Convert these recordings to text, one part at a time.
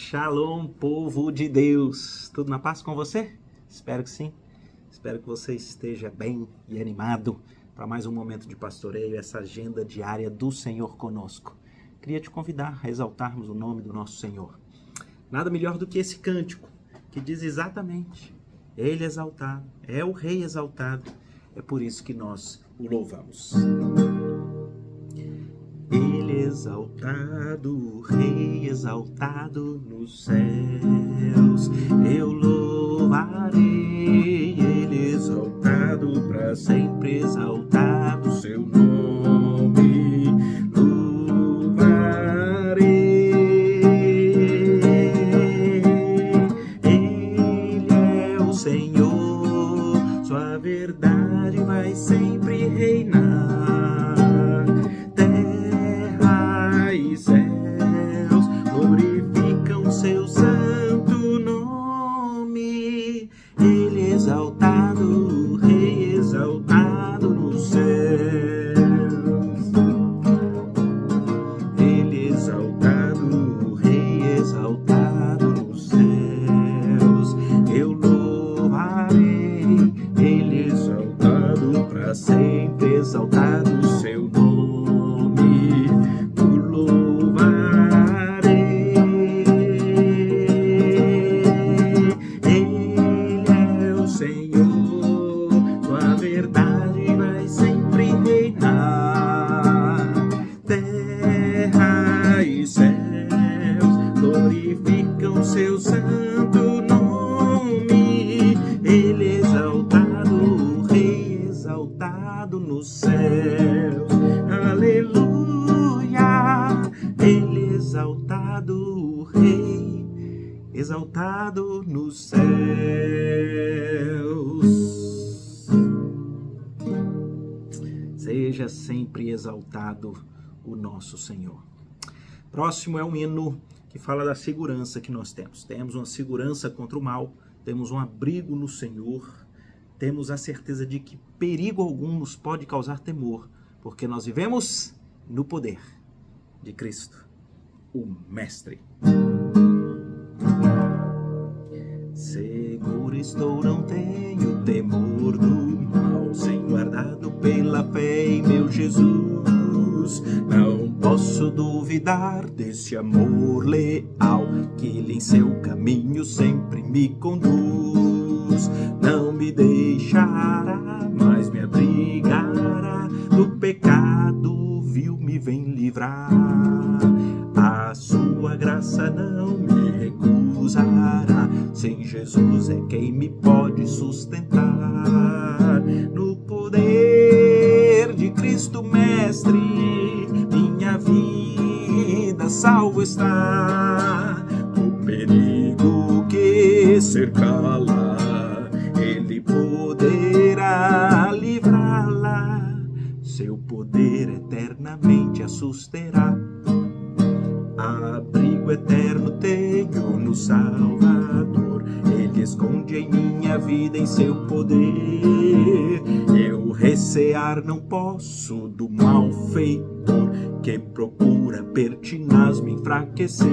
Shalom, povo de Deus! Tudo na paz com você? Espero que sim. Espero que você esteja bem e animado para mais um momento de pastoreio, essa agenda diária do Senhor conosco. Queria te convidar a exaltarmos o nome do nosso Senhor. Nada melhor do que esse cântico, que diz exatamente: Ele exaltado, é o Rei exaltado. É por isso que nós o louvamos. Ele exaltado, o Rei exaltado nos céus, eu louvarei. Ele exaltado, para sempre exaltado, seu nome louvarei. Ele é o Senhor, sua verdade vai sempre reinar. Seu santo nome, Ele exaltado, o Rei exaltado nos céus. Ele exaltado, o Rei exaltado nos céus. Eu louvarei, Ele exaltado, para sempre exaltado seu nome. Tu louvarei. Seu santo nome, Ele exaltado, o Rei exaltado nos céus. Aleluia! Ele exaltado, o Rei exaltado nos céus. Seja sempre exaltado o nosso Senhor. Próximo é um hino que fala da segurança que nós temos. Temos uma segurança contra o mal, temos um abrigo no Senhor, temos a certeza de que perigo algum nos pode causar temor, porque nós vivemos no poder de Cristo, o Mestre. Seguro estou, não tenho temor do mal, sem guardado pela fé em meu Jesus. Não posso duvidar desse amor leal, que Ele em seu caminho sempre me conduz. Não me deixará, mas me abrigará do pecado vil, me vem livrar. A sua graça não me recusará, sem Jesus é quem me pode sustentar. No poder de Cristo Mestre, minha vida salvo está. O perigo que cercá-la, Ele poderá livrá-la. Seu poder eternamente a susterá. Abrigo eterno tenho no Salvador, Ele esconde em minha vida em seu poder. Eu recear não posso do malfeitor, que procura pertinaz me enfraquecer.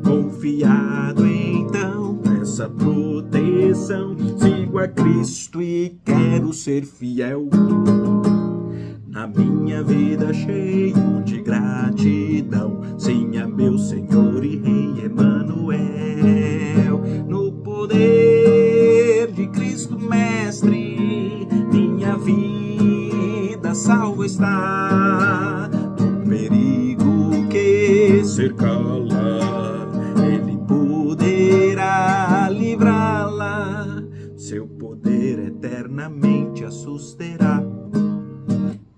Confiado então nessa proteção, sigo a Cristo e quero ser fiel. Na minha vida cheio de gratidão, sim a meu Senhor e Rei Emanuel. No poder de Cristo Mestre, minha vida salva está. Do perigo que cercá-la, Ele poderá livrá-la. Seu poder eternamente a susterá.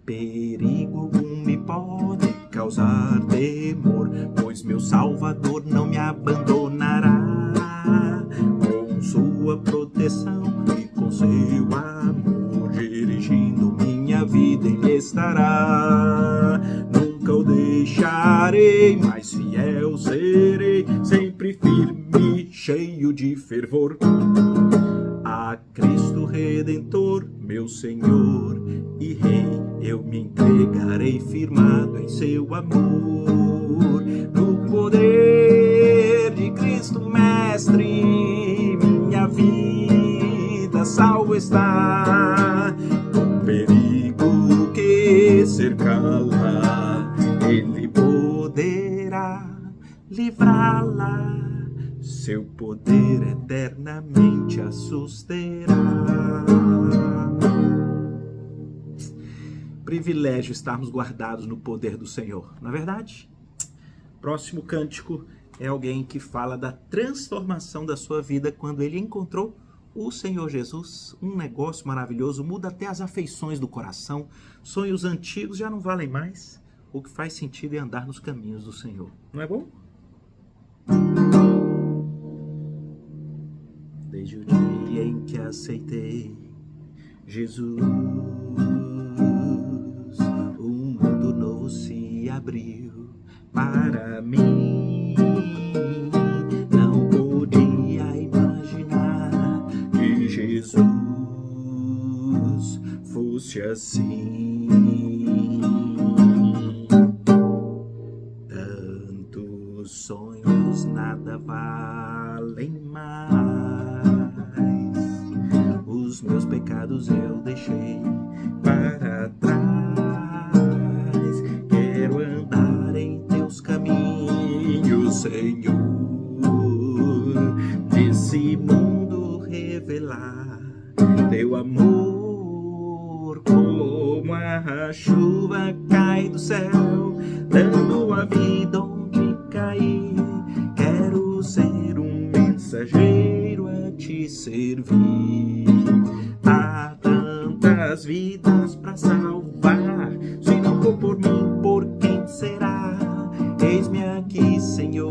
Perigo algum me pode causar temor, pois meu Salvador não me abandonará. Com sua proteção e com seu amor, dirigindo minha vida Ele estará. Nunca o deixarei, mas fiel serei, sempre firme, cheio de fervor. A Cristo Redentor, meu Senhor e Rei, eu me entregarei firmado em seu amor. No poder tocá-la, Ele poderá livrá-la, seu poder eternamente a susterá. Privilégio estarmos guardados no poder do Senhor, não é verdade? Próximo cântico é alguém que fala da transformação da sua vida quando ele encontrou o Senhor Jesus. Um negócio maravilhoso, muda até as afeições do coração, sonhos antigos já não valem mais. O que faz sentido é andar nos caminhos do Senhor, não é bom? Desde o dia em que aceitei Jesus, um mundo novo se abriu para mim. Não podia imaginar que Jesus fosse assim. Tantos sonhos nada valem mais. Os meus pecados eu deixei para trás. Quero andar em teus caminhos, Senhor. Nesse mundo revelar teu amor, como a chuva cai do céu, dando a vida onde cair. Quero ser um mensageiro a te servir. Há tantas vidas para salvar, se não for por mim, por quem será? Eis-me aqui, Senhor,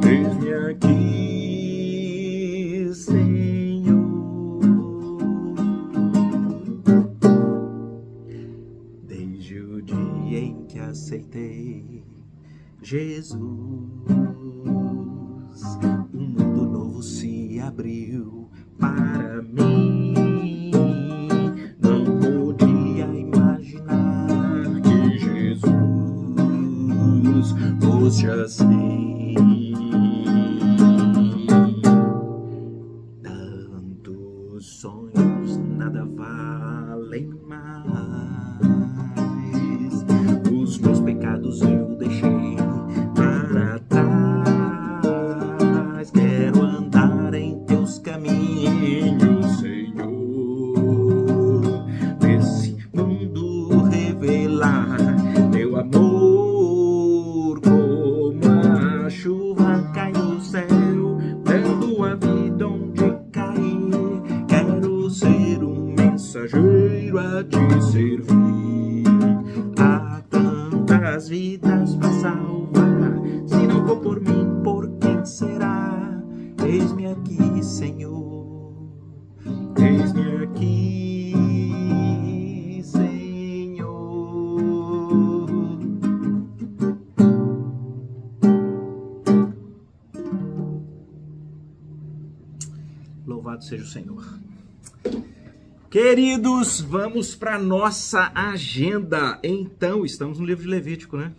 eis-me aqui, Senhor. Desde o dia em que aceitei Jesus, um mundo novo se abriu para mim. Não podia imaginar que Jesus fosse assim. Tantos sonhos nada valem mais. Os meus pecados eu deixei para trás. Quero andar em teus caminhos, Senhor. Nesse mundo revelar teu amor, como a chuva cai do céu, dando a vida onde cair. Quero ser um mensageiro a te servir. Há tantas vidas para salvar, se não for por mim, por quem será? Eis-me aqui, Senhor, eis-me aqui, Senhor. Louvado seja o Senhor. Queridos, vamos para nossa agenda. Então, estamos no livro de Levítico, né?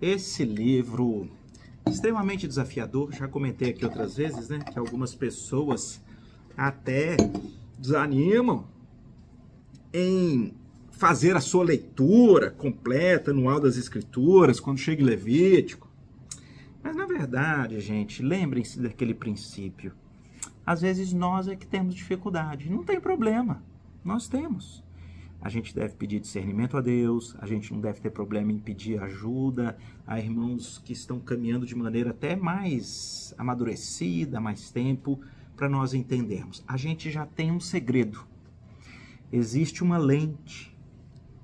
Esse livro extremamente desafiador, já comentei aqui outras vezes, né? Que algumas pessoas até desanimam em fazer a sua leitura completa, anual das Escrituras, quando chega em Levítico. Mas, na verdade, gente, lembrem-se daquele princípio. Às vezes nós é que temos dificuldade. Não tem problema, nós temos. A gente deve pedir discernimento a Deus, a gente não deve ter problema em pedir ajuda a irmãos que estão caminhando de maneira até mais amadurecida, mais tempo, para nós entendermos. A gente já tem um segredo. Existe uma lente,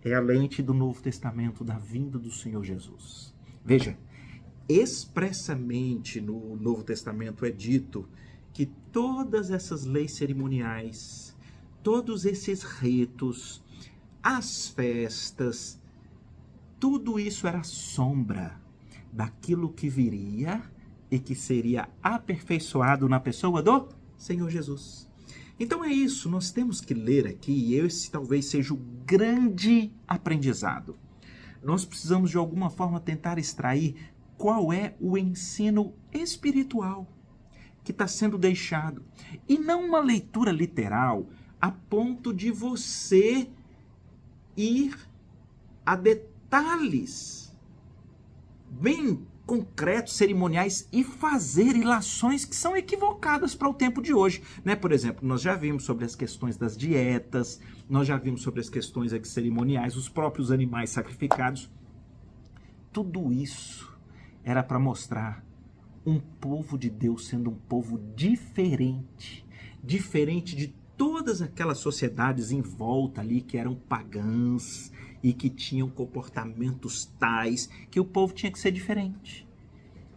é a lente do Novo Testamento, da vinda do Senhor Jesus. Veja, expressamente no Novo Testamento é dito que todas essas leis cerimoniais, todos esses ritos, as festas, tudo isso era sombra daquilo que viria e que seria aperfeiçoado na pessoa do Senhor Jesus. Então é isso, nós temos que ler aqui, e esse talvez seja o grande aprendizado. Nós precisamos de alguma forma tentar extrair qual é o ensino espiritual que está sendo deixado. E não uma leitura literal a ponto de você ir a detalhes bem concretos, cerimoniais e fazer ilações que são equivocadas para o tempo de hoje, né? Por exemplo, nós já vimos sobre as questões das dietas, nós já vimos sobre as questões aqui cerimoniais, os próprios animais sacrificados. Tudo isso era para mostrar um povo de Deus sendo um povo diferente, diferente de todas aquelas sociedades em volta ali que eram pagãs e que tinham comportamentos tais que o povo tinha que ser diferente.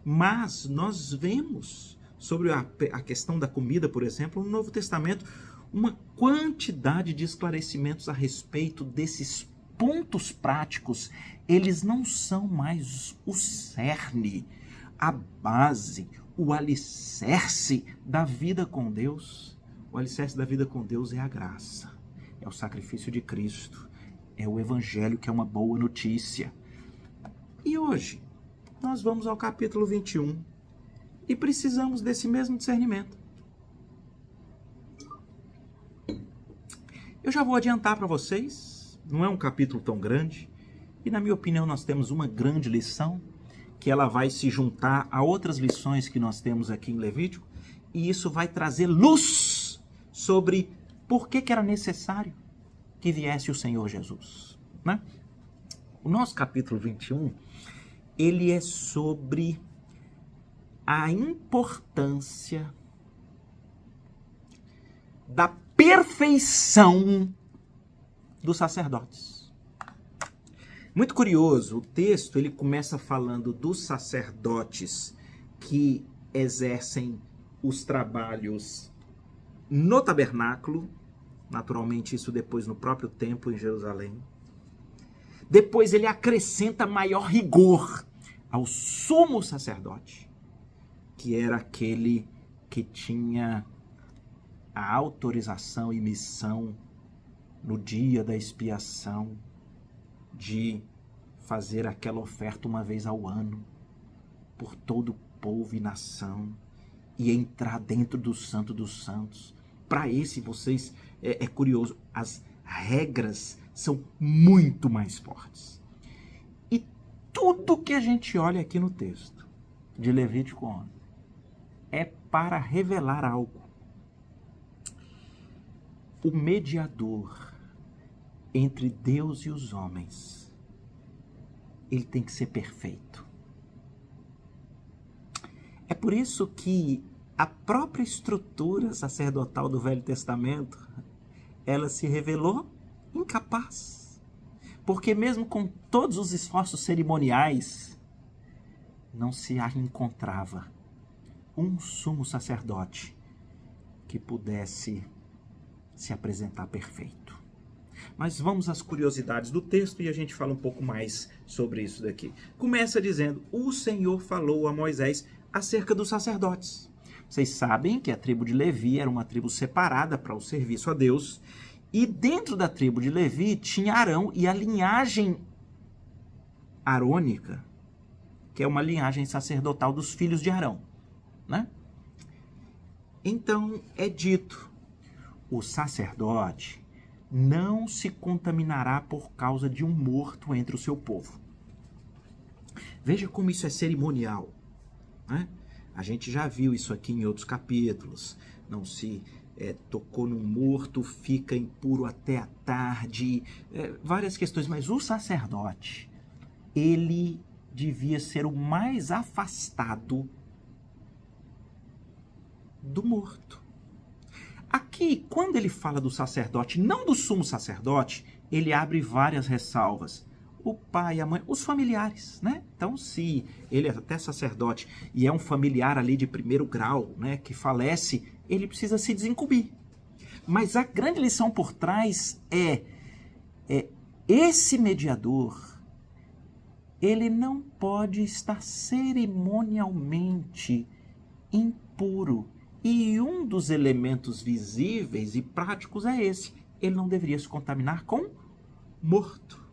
Mas nós vemos sobre a questão da comida, por exemplo, no Novo Testamento, uma quantidade de esclarecimentos a respeito desses pontos práticos. Eles não são mais o cerne, a base, o alicerce da vida com Deus. O alicerce da vida com Deus é a graça, é o sacrifício de Cristo, é o Evangelho, que é uma boa notícia. E hoje, nós vamos ao capítulo 21 e precisamos desse mesmo discernimento. Eu já vou adiantar para vocês, não é um capítulo tão grande, e na minha opinião nós temos uma grande lição, que ela vai se juntar a outras lições que nós temos aqui em Levítico, e isso vai trazer luz sobre por que era necessário que viesse o Senhor Jesus, né? O nosso capítulo 21, ele é sobre a importância da perfeição dos sacerdotes. Muito curioso, o texto ele começa falando dos sacerdotes que exercem os trabalhos no tabernáculo, naturalmente isso depois no próprio templo em Jerusalém. Depois ele acrescenta maior rigor ao sumo sacerdote, que era aquele que tinha a autorização e missão no dia da expiação de fazer aquela oferta uma vez ao ano por todo o povo e nação e entrar dentro do Santo dos Santos. Para esse, vocês, é curioso, as regras são muito mais fortes. E tudo que a gente olha aqui no texto de Levítico 11 é para revelar algo. O mediador entre Deus e os homens, ele tem que ser perfeito. É por isso que a própria estrutura sacerdotal do Velho Testamento, ela se revelou incapaz. Porque mesmo com todos os esforços cerimoniais, não se encontrava um sumo sacerdote que pudesse se apresentar perfeito. Mas vamos às curiosidades do texto e a gente fala um pouco mais sobre isso daqui. Começa dizendo, o Senhor falou a Moisés acerca dos sacerdotes. Vocês sabem que a tribo de Levi era uma tribo separada para o serviço a Deus. E dentro da tribo de Levi tinha Arão e a linhagem arônica, que é uma linhagem sacerdotal dos filhos de Arão, né? Então é dito, o sacerdote não se contaminará por causa de um morto entre o seu povo. Veja como isso é cerimonial, né? A gente já viu isso aqui em outros capítulos. Não se tocou num morto, fica impuro até a tarde. Várias questões, mas o sacerdote, ele devia ser o mais afastado do morto. Aqui, quando ele fala do sacerdote, não do sumo sacerdote, ele abre várias ressalvas. O pai, a mãe, os familiares, né? Então, se ele é até sacerdote e é um familiar ali de primeiro grau, né, que falece, ele precisa se desincumbir. Mas a grande lição por trás é esse mediador, ele não pode estar cerimonialmente impuro. E um dos elementos visíveis e práticos é esse. Ele não deveria se contaminar com morto.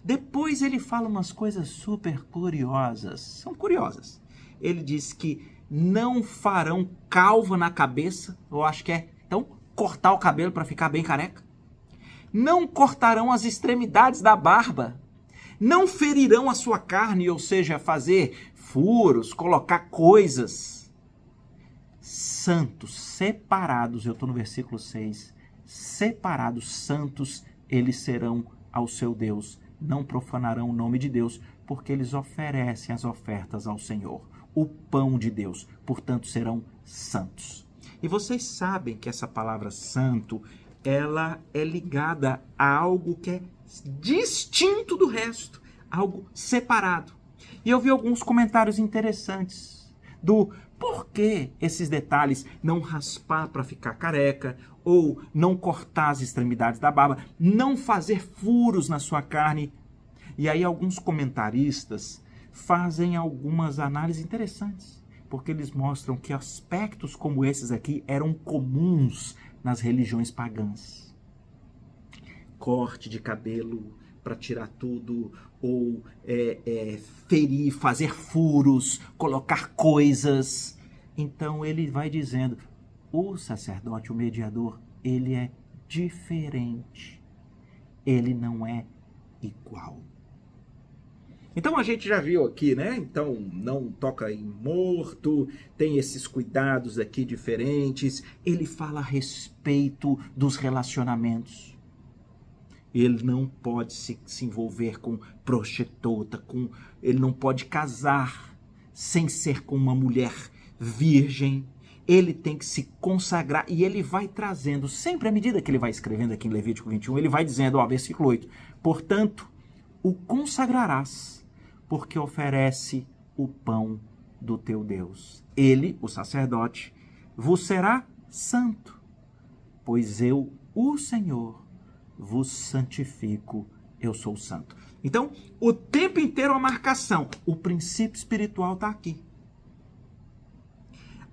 Depois ele fala umas coisas super curiosas. São curiosas. Ele diz que não farão calva na cabeça. Eu acho que então, cortar o cabelo para ficar bem careca. não cortarão as extremidades da barba, não ferirão a sua carne, ou seja, fazer furos, colocar coisas. Santos, separados, eu estou no versículo 6, separados, santos, eles serão ao seu Deus. Não profanarão o nome de Deus, porque eles oferecem as ofertas ao Senhor, o pão de Deus, portanto serão santos. E vocês sabem que essa palavra santo, ela é ligada a algo que é distinto do resto, algo separado. E eu vi alguns comentários interessantes do porquê esses detalhes, não raspar para ficar careca, ou não cortar as extremidades da barba, não fazer furos na sua carne. E aí alguns comentaristas fazem algumas análises interessantes, porque eles mostram que aspectos como esses aqui eram comuns nas religiões pagãs. Corte de cabelo para tirar tudo, ou ferir, fazer furos, colocar coisas. Então ele vai dizendo, o sacerdote, o mediador, ele é diferente. Ele não é igual. Então a gente já viu aqui, né? Então não toca em morto, tem esses cuidados aqui diferentes. Ele fala a respeito dos relacionamentos. Ele não pode se envolver com prostituta, ele não pode casar sem ser com uma mulher virgem. Ele tem que se consagrar, e ele vai trazendo, sempre à medida que ele vai escrevendo aqui em Levítico 21, ele vai dizendo, versículo 8, portanto, o consagrarás, porque oferece o pão do teu Deus. Ele, o sacerdote, vos será santo, pois eu, o Senhor, vos santifico, eu sou santo. Então, o tempo inteiro a marcação, o princípio espiritual está aqui.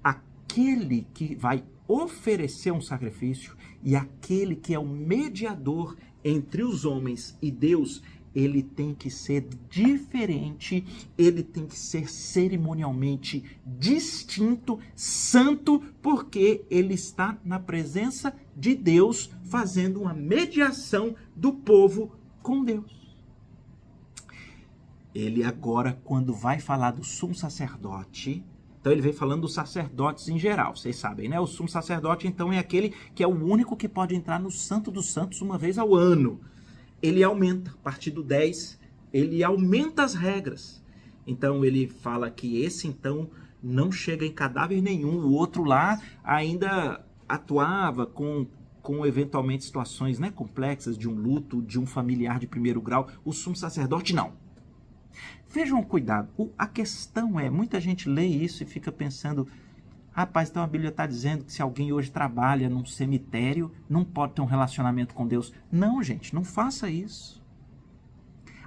Aquele que vai oferecer um sacrifício e aquele que é o mediador entre os homens e Deus, ele tem que ser diferente, ele tem que ser cerimonialmente distinto, santo, porque ele está na presença de Deus, fazendo uma mediação do povo com Deus. Ele agora, quando vai falar do sumo sacerdote, então ele vem falando dos sacerdotes em geral, vocês sabem, né? O sumo sacerdote, então, é aquele que é o único que pode entrar no Santo dos Santos uma vez ao ano. Ele aumenta, a partir do 10, ele aumenta as regras. Então ele fala que esse, então, não chega em cadáver nenhum. O outro lá ainda atuava com eventualmente situações, né, complexas, de um luto, de um familiar de primeiro grau. O sumo sacerdote não. Vejam cuidado, a questão é, muita gente lê isso e fica pensando, rapaz, então a Bíblia está dizendo que se alguém hoje trabalha num cemitério, não pode ter um relacionamento com Deus. Não, gente, não faça isso.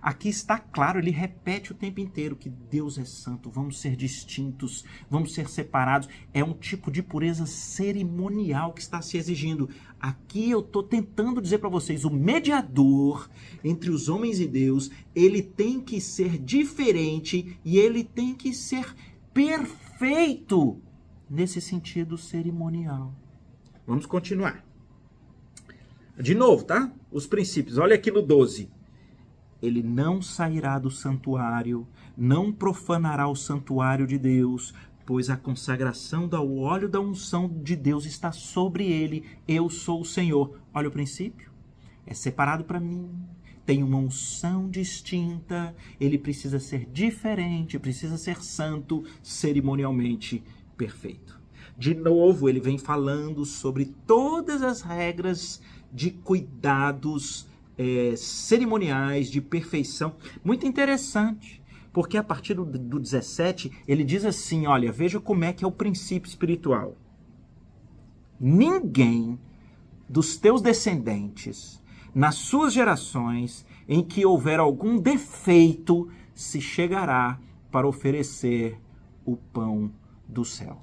Aqui está claro, ele repete o tempo inteiro que Deus é santo, vamos ser distintos, vamos ser separados. É um tipo de pureza cerimonial que está se exigindo. Aqui eu estou tentando dizer para vocês, o mediador entre os homens e Deus, ele tem que ser diferente e ele tem que ser perfeito nesse sentido cerimonial. Vamos continuar. De novo, tá? Os princípios, olha aqui no 12. Ele não sairá do santuário, não profanará o santuário de Deus, pois a consagração do óleo da unção de Deus está sobre ele. Eu sou o Senhor. Olha o princípio. É separado para mim. Tem uma unção distinta. Ele precisa ser diferente, precisa ser santo, cerimonialmente perfeito. De novo, ele vem falando sobre todas as regras de cuidados cerimoniais, de perfeição. Muito interessante, porque a partir do 17, ele diz assim, olha, veja como é que é o princípio espiritual. Ninguém dos teus descendentes, nas suas gerações, em que houver algum defeito, se chegará para oferecer o pão do céu.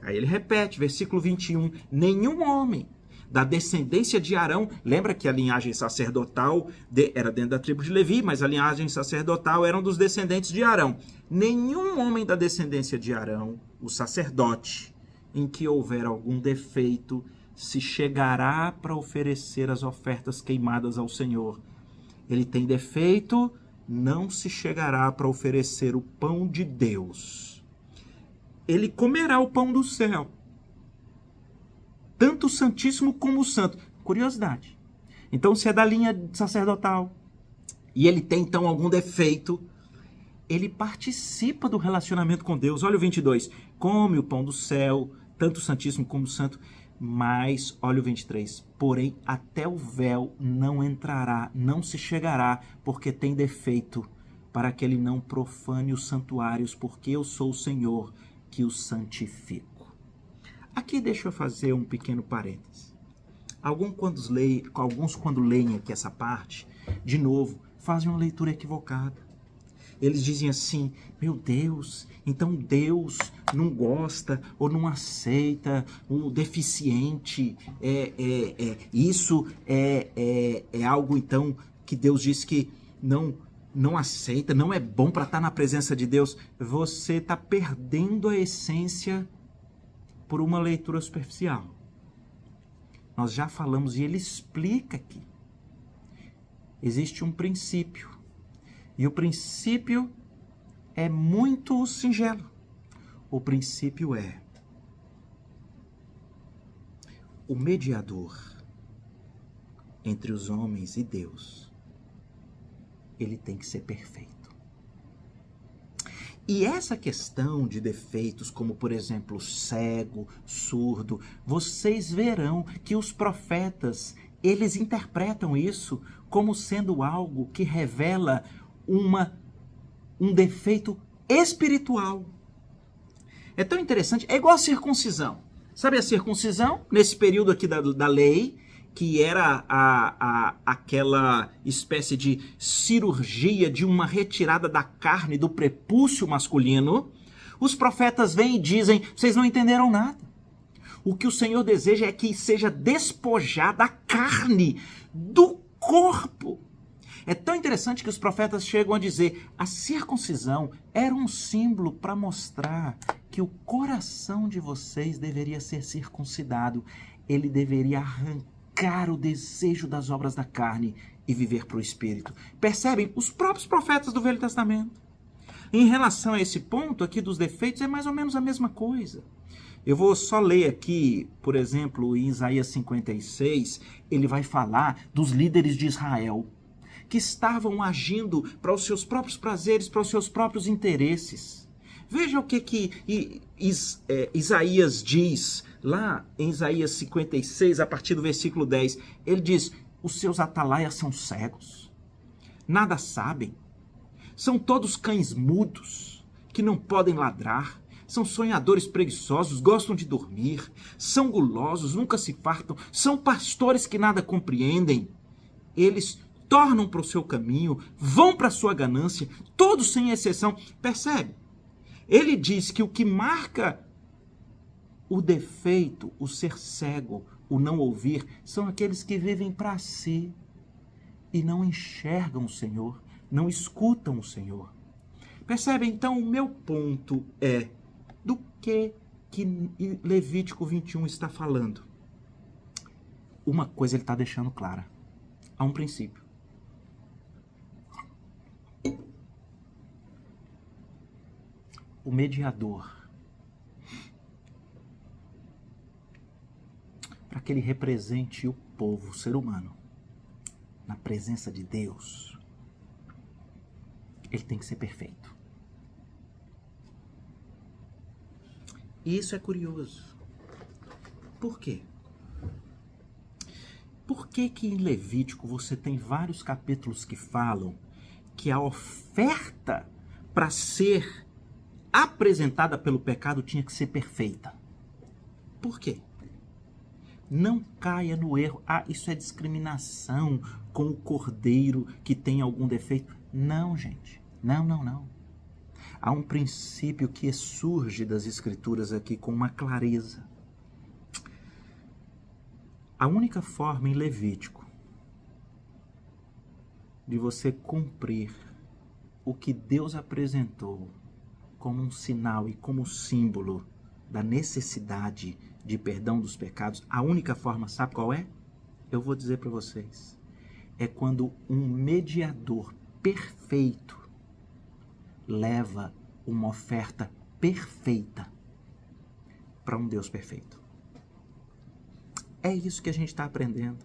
Aí ele repete, versículo 21, nenhum homem da descendência de Arão, lembra que a linhagem sacerdotal era dentro da tribo de Levi, mas a linhagem sacerdotal eram dos descendentes de Arão. Nenhum homem da descendência de Arão, o sacerdote, em que houver algum defeito, se chegará para oferecer as ofertas queimadas ao Senhor. Ele tem defeito, não se chegará para oferecer o pão de Deus. Ele comerá o pão do céu, tanto o Santíssimo como o Santo. Curiosidade. Então, se é da linha sacerdotal e ele tem, então, algum defeito, ele participa do relacionamento com Deus. Olha o 22. Come o pão do céu, tanto o Santíssimo como o Santo. Mas, olha o 23. Porém, até o véu não entrará, não se chegará, porque tem defeito, para que ele não profane os santuários, porque eu sou o Senhor que os santifico. Aqui deixa eu fazer um pequeno parêntese. Alguns, quando leem aqui essa parte, de novo, fazem uma leitura equivocada. Eles dizem assim, meu Deus, então Deus não gosta ou não aceita o deficiente. Isso é algo, então, que Deus diz que não aceita, não é bom para estar na presença de Deus. Você está perdendo a essência por uma leitura superficial. Nós já falamos e ele explica aqui. Existe um princípio. E o princípio é muito singelo. O princípio é: o mediador entre os homens e Deus, ele tem que ser perfeito. E essa questão de defeitos, como por exemplo cego, surdo, vocês verão que os profetas, eles interpretam isso como sendo algo que revela um defeito espiritual. É tão interessante, é igual a circuncisão. Sabe a circuncisão? Nesse período aqui da lei, que era aquela espécie de cirurgia de uma retirada da carne do prepúcio masculino, os profetas vêm e dizem, vocês não entenderam nada. O que o Senhor deseja é que seja despojada a carne do corpo. É tão interessante que os profetas chegam a dizer, a circuncisão era um símbolo para mostrar que o coração de vocês deveria ser circuncidado. Ele deveria arrancar o desejo das obras da carne e viver para o Espírito. Percebem? Os próprios profetas do Velho Testamento. Em relação a esse ponto aqui dos defeitos, é mais ou menos a mesma coisa. Eu vou só ler aqui, por exemplo, em Isaías 56, ele vai falar dos líderes de Israel, que estavam agindo para os seus próprios prazeres, para os seus próprios interesses. Veja o que Isaías diz lá em Isaías 56, a partir do versículo 10. Ele diz, os seus atalaias são cegos, nada sabem, são todos cães mudos, que não podem ladrar, são sonhadores preguiçosos, gostam de dormir, são gulosos, nunca se fartam, são pastores que nada compreendem. Eles tornam para o seu caminho, vão para a sua ganância, todos sem exceção. Percebe? Ele diz que o que marca o defeito, o ser cego, o não ouvir, são aqueles que vivem para si e não enxergam o Senhor, não escutam o Senhor. Percebe? Então, o meu ponto é, do que Levítico 21 está falando? Uma coisa ele está deixando clara. Há um princípio. O mediador, para que ele represente o povo, o ser humano, na presença de Deus, ele tem que ser perfeito. E isso é curioso. Por quê? Por que em Levítico você tem vários capítulos que falam que a oferta para ser apresentada pelo pecado tinha que ser perfeita? Por quê? Não caia no erro. Ah, isso é discriminação com o cordeiro que tem algum defeito. Não, gente. Não. Há um princípio que surge das Escrituras aqui com uma clareza. A única forma em Levítico de você cumprir o que Deus apresentou como um sinal e como símbolo da necessidade de perdão dos pecados, a única forma, sabe qual é? Eu vou dizer para vocês. É quando um mediador perfeito leva uma oferta perfeita para um Deus perfeito. É isso que a gente está aprendendo.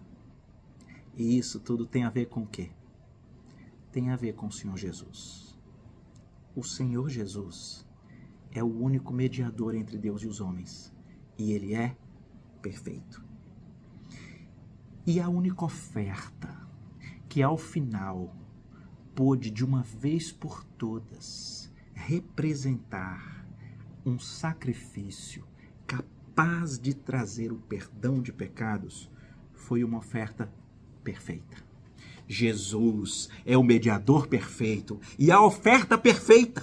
E isso tudo tem a ver com o quê? Tem a ver com o Senhor Jesus. O Senhor Jesus é o único mediador entre Deus e os homens. E Ele é perfeito. E a única oferta que ao final pôde de uma vez por todas representar um sacrifício capaz de trazer o perdão de pecados foi uma oferta perfeita. Jesus é o mediador perfeito e a oferta perfeita.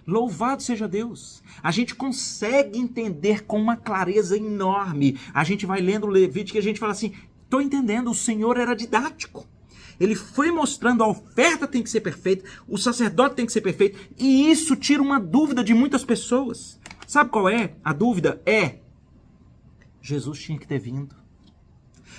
Louvado seja Deus! A gente consegue entender com uma clareza enorme. A gente vai lendo o Levítico e a gente fala assim, estou entendendo, o Senhor era didático. Ele foi mostrando a oferta tem que ser perfeita, o sacerdote tem que ser perfeito, e isso tira uma dúvida de muitas pessoas. Sabe qual é? A dúvida é, Jesus tinha que ter vindo.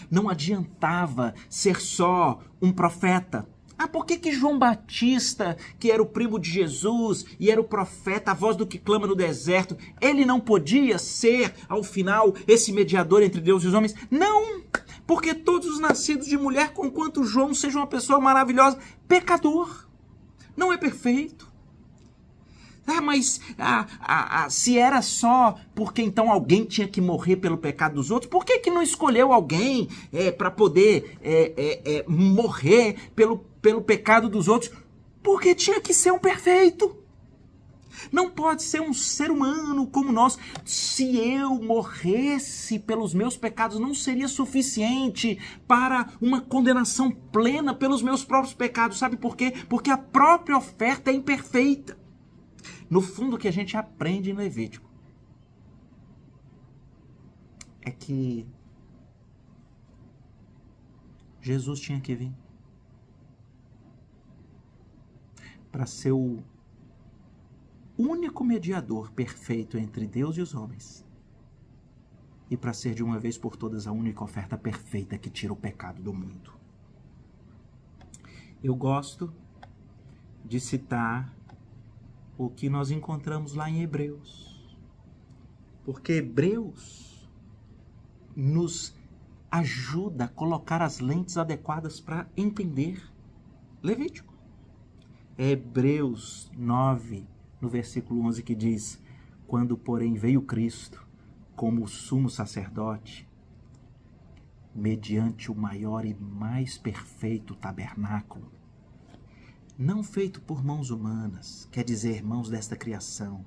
Não adiantava ser só um profeta. Por que João Batista, que era o primo de Jesus e era o profeta, a voz do que clama no deserto, ele não podia ser, ao final, esse mediador entre Deus e os homens? Não! Porque todos os nascidos de mulher, conquanto João seja uma pessoa maravilhosa, pecador, não é perfeito. Mas se era só porque então alguém tinha que morrer pelo pecado dos outros, por que não escolheu alguém para poder morrer pelo pecado dos outros? Porque tinha que ser um perfeito. Não pode ser um ser humano como nós. Se eu morresse pelos meus pecados, não seria suficiente para uma condenação plena pelos meus próprios pecados. Sabe por quê? Porque a própria oferta é imperfeita. No fundo, o que a gente aprende em Levítico é que Jesus tinha que vir para ser o único mediador perfeito entre Deus e os homens e para ser de uma vez por todas a única oferta perfeita que tira o pecado do mundo. Eu gosto de citar o que nós encontramos lá em Hebreus, porque Hebreus nos ajuda a colocar as lentes adequadas para entender Levítico. É Hebreus 9, no versículo 11, que diz: quando, porém, veio Cristo como sumo sacerdote, mediante o maior e mais perfeito tabernáculo, não feito por mãos humanas, quer dizer, mãos desta criação,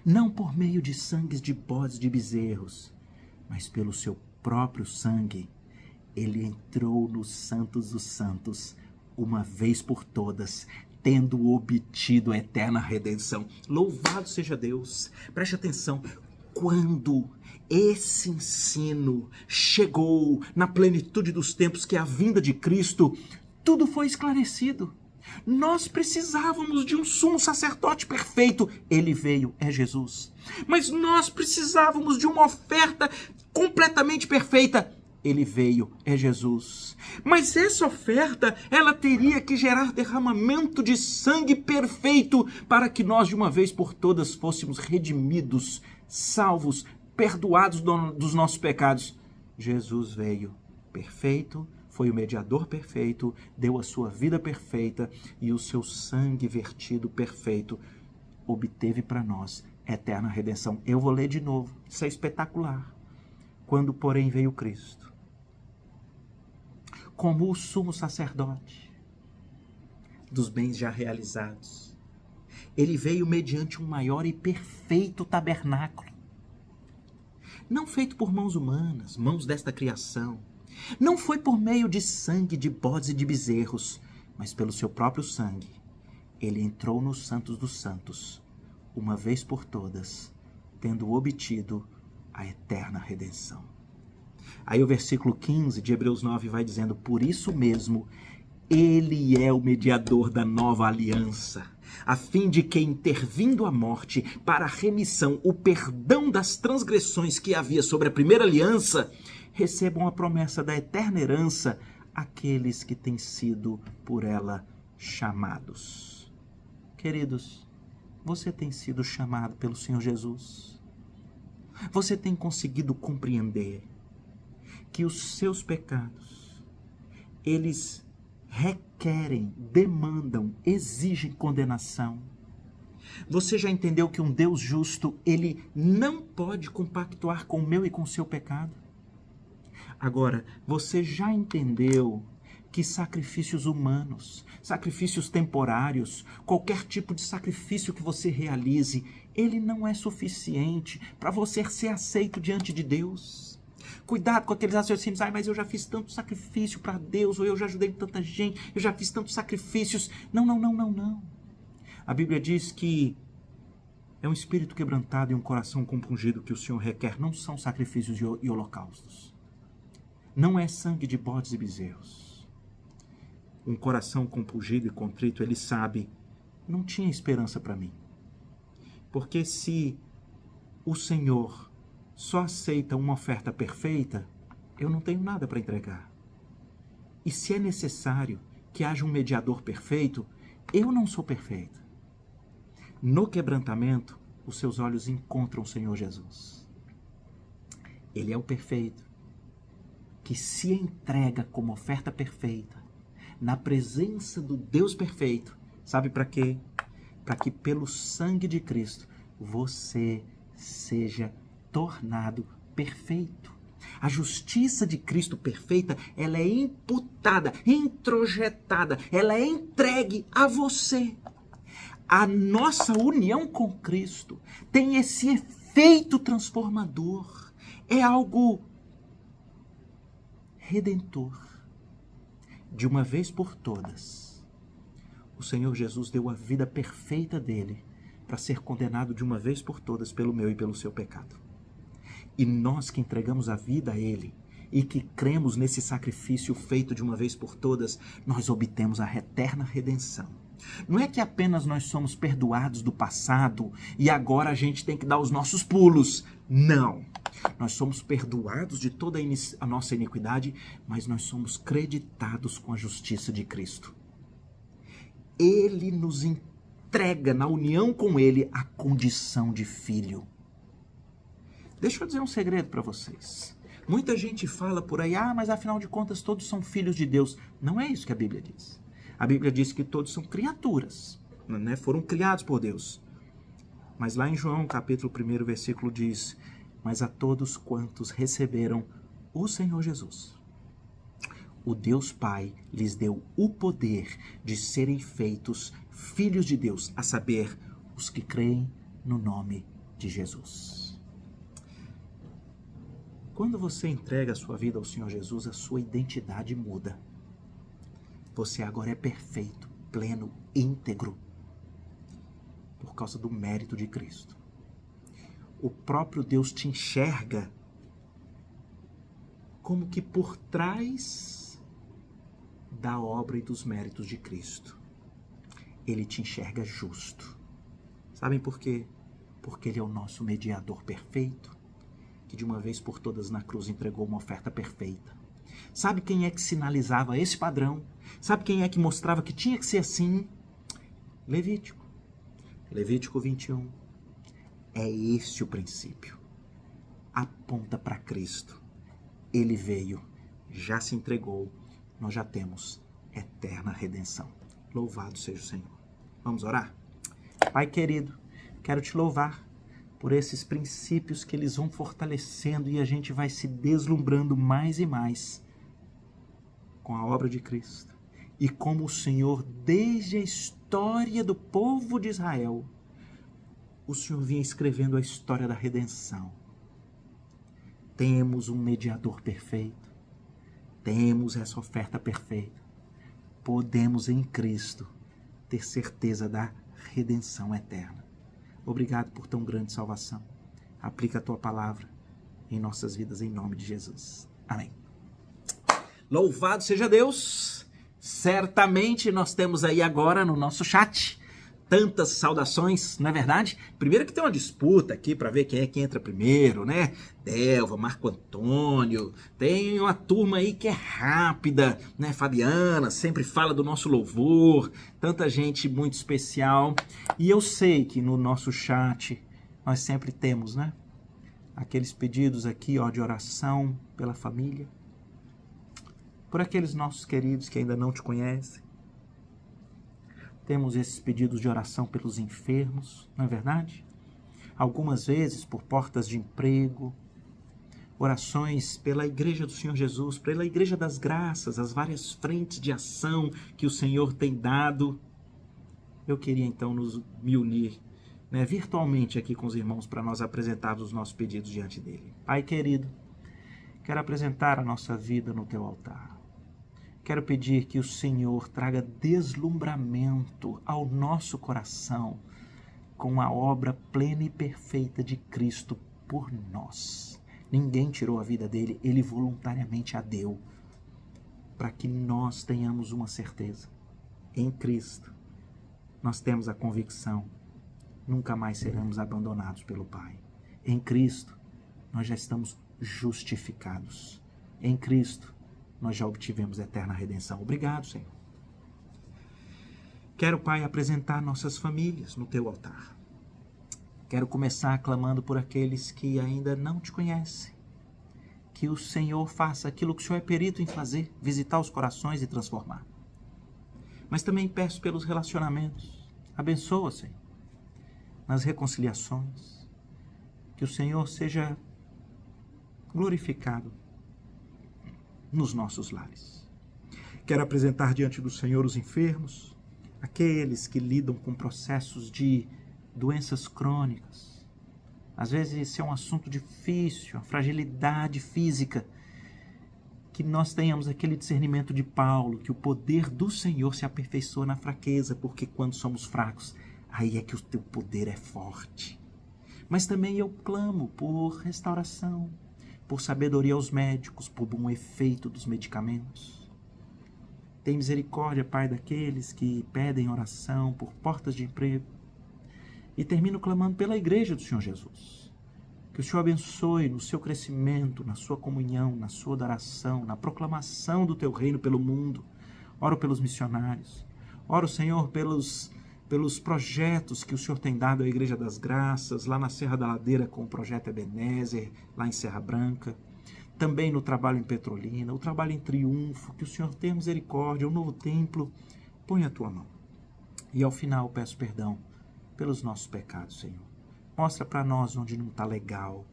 não por meio de sangues de bodes de bezerros, mas pelo seu próprio sangue, ele entrou nos santos dos santos, uma vez por todas, tendo obtido a eterna redenção. Louvado seja Deus! Preste atenção, quando esse ensino chegou na plenitude dos tempos, que é a vinda de Cristo, tudo foi esclarecido. Nós precisávamos de um sumo sacerdote perfeito. Ele veio, é Jesus. Mas nós precisávamos de uma oferta completamente perfeita. Ele veio, é Jesus. Mas essa oferta, ela teria que gerar derramamento de sangue perfeito para que nós de uma vez por todas fôssemos redimidos, salvos, perdoados dos nossos pecados. Jesus veio perfeito, foi o mediador perfeito, deu a sua vida perfeita e o seu sangue vertido perfeito obteve para nós eterna redenção. Eu vou ler de novo, isso é espetacular. Quando, porém, veio Cristo, como o sumo sacerdote dos bens já realizados, ele veio mediante um maior e perfeito tabernáculo, não feito por mãos humanas, mãos desta criação. Não foi por meio de sangue de bodes e de bezerros, mas pelo seu próprio sangue. Ele entrou nos santos dos santos, uma vez por todas, tendo obtido a eterna redenção. Aí o versículo 15 de Hebreus 9 vai dizendo: por isso mesmo, ele é o mediador da nova aliança, a fim de que, intervindo a morte para a remissão, o perdão das transgressões que havia sobre a primeira aliança, recebam a promessa da eterna herança aqueles que têm sido por ela chamados. Queridos, você tem sido chamado pelo Senhor Jesus? Você tem conseguido compreender que os seus pecados, eles requerem, demandam, exigem condenação? Você já entendeu que um Deus justo, ele não pode compactuar com o meu e com o seu pecado? Agora, você já entendeu que sacrifícios humanos, sacrifícios temporários, qualquer tipo de sacrifício que você realize, ele não é suficiente para você ser aceito diante de Deus? Cuidado com aqueles raciocínios, mas eu já fiz tanto sacrifício para Deus, ou eu já ajudei tanta gente, eu já fiz tantos sacrifícios. Não. A Bíblia diz que é um espírito quebrantado e um coração compungido que o Senhor requer, não são sacrifícios e holocaustos. Não é sangue de bodes e bezerros. Um coração compungido e contrito, ele sabe, não tinha esperança para mim. Porque se o Senhor só aceita uma oferta perfeita, eu não tenho nada para entregar. E se é necessário que haja um mediador perfeito, eu não sou perfeita. No quebrantamento, os seus olhos encontram o Senhor Jesus. Ele é o perfeito, que se entrega como oferta perfeita, na presença do Deus perfeito. Sabe para quê? Para que pelo sangue de Cristo você seja tornado perfeito. A justiça de Cristo perfeita, ela é imputada, introjetada, ela é entregue a você. A nossa união com Cristo tem esse efeito transformador. É algo redentor. De uma vez por todas, o Senhor Jesus deu a vida perfeita dele para ser condenado de uma vez por todas pelo meu e pelo seu pecado. E nós que entregamos a vida a ele e que cremos nesse sacrifício feito de uma vez por todas, nós obtemos a eterna redenção. Não é que apenas nós somos perdoados do passado e agora a gente tem que dar os nossos pulos. Não. Nós somos perdoados de toda a nossa iniquidade, mas nós somos creditados com a justiça de Cristo. Ele nos entrega, na união com ele, a condição de filho. Deixa eu dizer um segredo para vocês. Muita gente fala por aí, mas afinal de contas todos são filhos de Deus. Não é isso que a Bíblia diz. A Bíblia diz que todos são criaturas, né? Foram criados por Deus. Mas lá em João, capítulo 1, versículo diz: mas a todos quantos receberam o Senhor Jesus, o Deus Pai lhes deu o poder de serem feitos filhos de Deus, a saber, os que creem no nome de Jesus. Quando você entrega a sua vida ao Senhor Jesus, a sua identidade muda. Você agora é perfeito, pleno, íntegro, por causa do mérito de Cristo. O próprio Deus te enxerga como que por trás da obra e dos méritos de Cristo. Ele te enxerga justo. Sabem por quê? Porque ele é o nosso mediador perfeito, que de uma vez por todas na cruz entregou uma oferta perfeita. Sabe quem é que sinalizava esse padrão? Sabe quem é que mostrava que tinha que ser assim? Levítico. Levítico 21. É esse o princípio. Aponta para Cristo. Ele veio, já se entregou, nós já temos eterna redenção. Louvado seja o Senhor. Vamos orar? Pai querido, quero te louvar por esses princípios que eles vão fortalecendo e a gente vai se deslumbrando mais e mais com a obra de Cristo. E como o Senhor, desde a história do povo de Israel, o Senhor vinha escrevendo a história da redenção. Temos um mediador perfeito. Temos essa oferta perfeita. Podemos em Cristo ter certeza da redenção eterna. Obrigado por tão grande salvação. Aplica a tua palavra em nossas vidas, em nome de Jesus. Amém. Louvado seja Deus. Certamente nós temos aí agora no nosso chat tantas saudações, não é verdade? Primeiro que tem uma disputa aqui para ver quem é que entra primeiro, né? Delva, Marco Antônio, tem uma turma aí que é rápida, né? Fabiana sempre fala do nosso louvor, tanta gente muito especial. E eu sei que no nosso chat nós sempre temos, né? Aqueles pedidos aqui, ó, de oração pela família, por aqueles nossos queridos que ainda não te conhecem. Temos esses pedidos de oração pelos enfermos, não é verdade? Algumas vezes por portas de emprego, orações pela Igreja do Senhor Jesus, pela Igreja das Graças, as várias frentes de ação que o Senhor tem dado. Eu queria então me unir, né, virtualmente aqui com os irmãos para nós apresentarmos os nossos pedidos diante dele. Pai querido, quero apresentar a nossa vida no teu altar. Quero pedir que o Senhor traga deslumbramento ao nosso coração com a obra plena e perfeita de Cristo por nós. Ninguém tirou a vida dele, ele voluntariamente a deu, para que nós tenhamos uma certeza. Em Cristo, nós temos a convicção, nunca mais seremos abandonados pelo Pai. Em Cristo, nós já estamos justificados. Em Cristo, nós já obtivemos eterna redenção. Obrigado, Senhor. Quero, Pai, apresentar nossas famílias no teu altar. Quero começar clamando por aqueles que ainda não te conhecem. Que o Senhor faça aquilo que o Senhor é perito em fazer, visitar os corações e transformar. Mas também peço pelos relacionamentos. Abençoa, Senhor, nas reconciliações. Que o Senhor seja glorificado nos nossos lares. Quero apresentar diante do Senhor os enfermos, aqueles que lidam com processos de doenças crônicas. Às vezes esse é um assunto difícil, a fragilidade física. Que nós tenhamos aquele discernimento de Paulo, que o poder do Senhor se aperfeiçoa na fraqueza, porque quando somos fracos, aí é que o teu poder é forte. Mas também eu clamo por restauração, por sabedoria aos médicos, por bom efeito dos medicamentos. Tem misericórdia, Pai, daqueles que pedem oração por portas de emprego. E termino clamando pela Igreja do Senhor Jesus. Que o Senhor abençoe no seu crescimento, na sua comunhão, na sua adoração, na proclamação do teu reino pelo mundo. Oro pelos missionários. Oro, Senhor, pelos projetos que o Senhor tem dado à Igreja das Graças, lá na Serra da Ladeira com o projeto Ebenezer, lá em Serra Branca, também no trabalho em Petrolina, o trabalho em Triunfo, que o Senhor tenha misericórdia, o novo templo, põe a tua mão. E ao final peço perdão pelos nossos pecados, Senhor. Mostra para nós onde não está legal,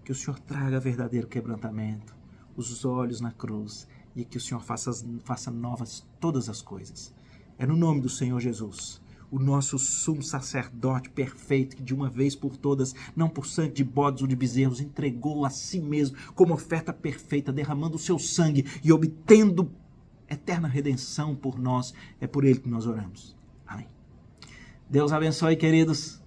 que o Senhor traga verdadeiro quebrantamento, os olhos na cruz, e que o Senhor faça novas todas as coisas. É no nome do Senhor Jesus, o nosso sumo sacerdote perfeito, que de uma vez por todas, não por sangue de bodes ou de bezerros, entregou a si mesmo como oferta perfeita, derramando o seu sangue e obtendo eterna redenção por nós. É por ele que nós oramos. Amém. Deus abençoe, queridos.